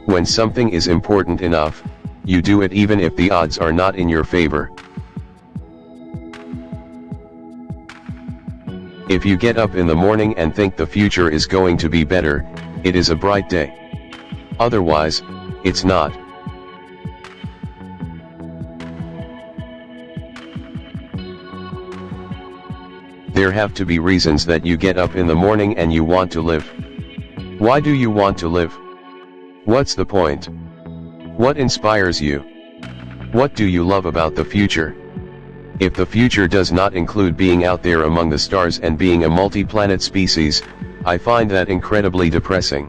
When something is important enough, you do it even if the odds are not in your favor. If you get up in the morning and think the future is going to be better, it is a bright day. Otherwise, it's not. There have to be reasons that you get up in the morning and you want to live. Why do you want to live? What's the point? What inspires you? What do you love about the future? If the future does not include being out there among the stars and being a multi-planet species, I find that incredibly depressing.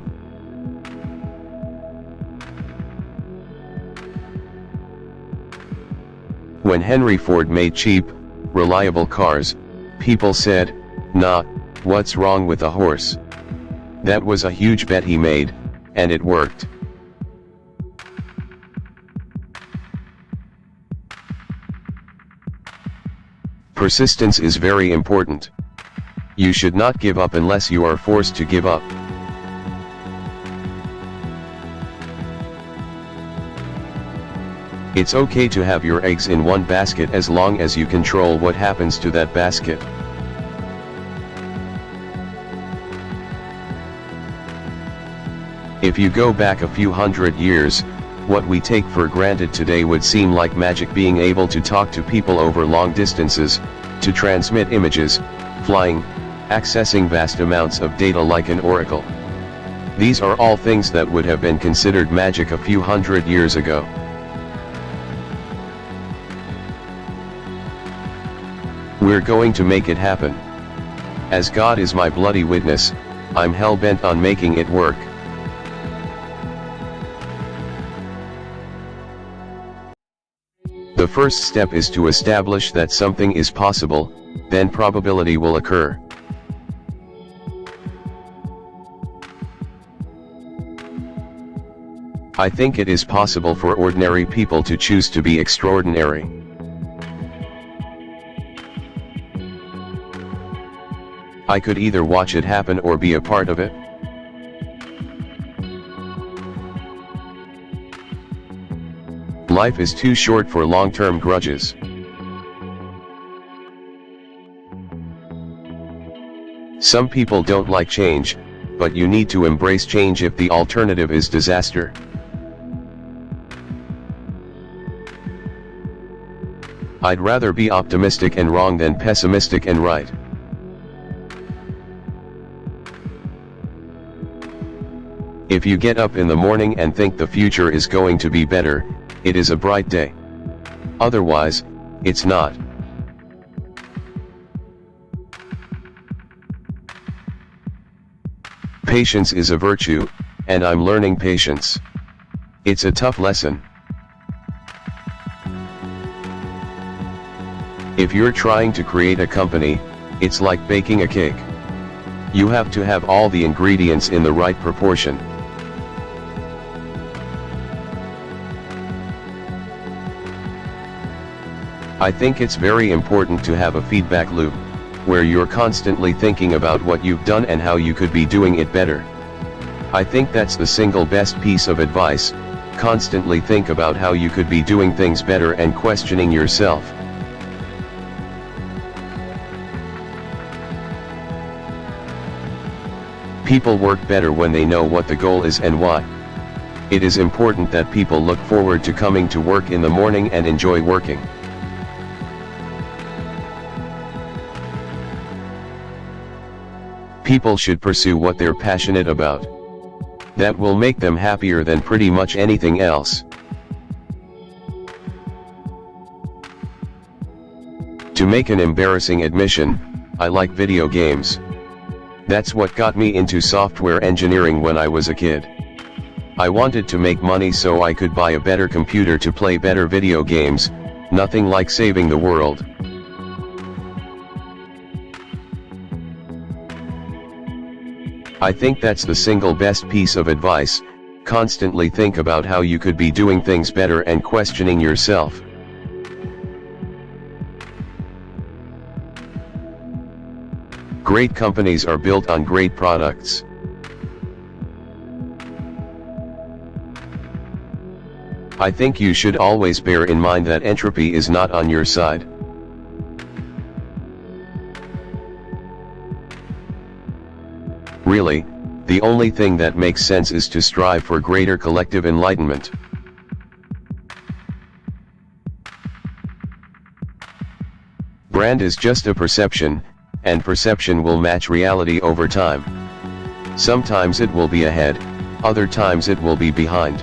When Henry Ford made cheap, reliable cars, people said, "Nah, what's wrong with a horse?" That was a huge bet he made, and it worked. Persistence is very important. You should not give up unless you are forced to give up. It's okay to have your eggs in one basket as long as you control what happens to that basket. If you go back a few hundred years, what we take for granted today would seem like magic, being able to talk to people over long distances, to transmit images, flying, accessing vast amounts of data like an oracle. These are all things that would have been considered magic a few hundred years ago. We're going to make it happen. As God is my bloody witness, I'm hell-bent on making it work. The first step is to establish that something is possible, then probability will occur. I think it is possible for ordinary people to choose to be extraordinary. I could either watch it happen or be a part of it. Life is too short for long-term grudges. Some people don't like change, but you need to embrace change if the alternative is disaster. I'd rather be optimistic and wrong than pessimistic and right. If you get up in the morning and think the future is going to be better, it is a bright day. Otherwise, it's not. Patience is a virtue, and I'm learning patience. It's a tough lesson. If you're trying to create a company, it's like baking a cake. You have to have all the ingredients in the right proportion. I think it's very important to have a feedback loop, where you're constantly thinking about what you've done and how you could be doing it better. I think that's the single best piece of advice. Constantly think about how you could be doing things better and questioning yourself. People work better when they know what the goal is and why. It is important that people look forward to coming to work in the morning and enjoy working. People should pursue what they're passionate about. That will make them happier than pretty much anything else. To make an embarrassing admission, I like video games. That's what got me into software engineering when I was a kid. I wanted to make money so I could buy a better computer to play better video games, nothing like saving the world. I think that's the single best piece of advice. Constantly think about how you could be doing things better and questioning yourself. Great companies are built on great products. I think you should always bear in mind that entropy is not on your side. Really, the only thing that makes sense is to strive for greater collective enlightenment. Brand is just a perception, and perception will match reality over time. Sometimes it will be ahead, other times it will be behind.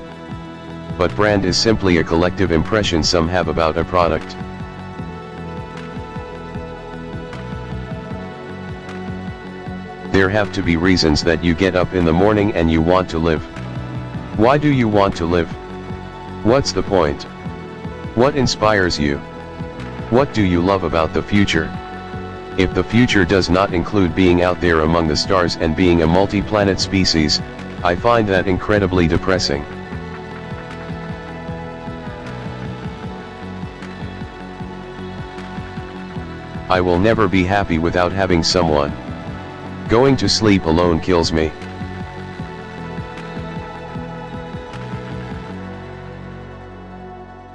But brand is simply a collective impression some have about a product. There have to be reasons that you get up in the morning and you want to live. Why do you want to live? What's the point? What inspires you? What do you love about the future? If the future does not include being out there among the stars and being a multi-planet species, I find that incredibly depressing. I will never be happy without having someone. Going to sleep alone kills me.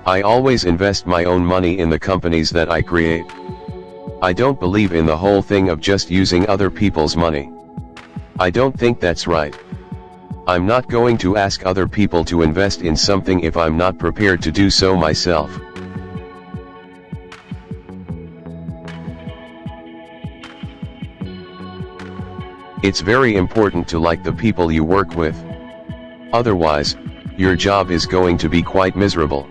I always invest my own money in the companies that I create. I don't believe in the whole thing of just using other people's money. I don't think that's right. I'm not going to ask other people to invest in something if I'm not prepared to do so myself. It's very important to like the people you work with. Otherwise, your job is going to be quite miserable.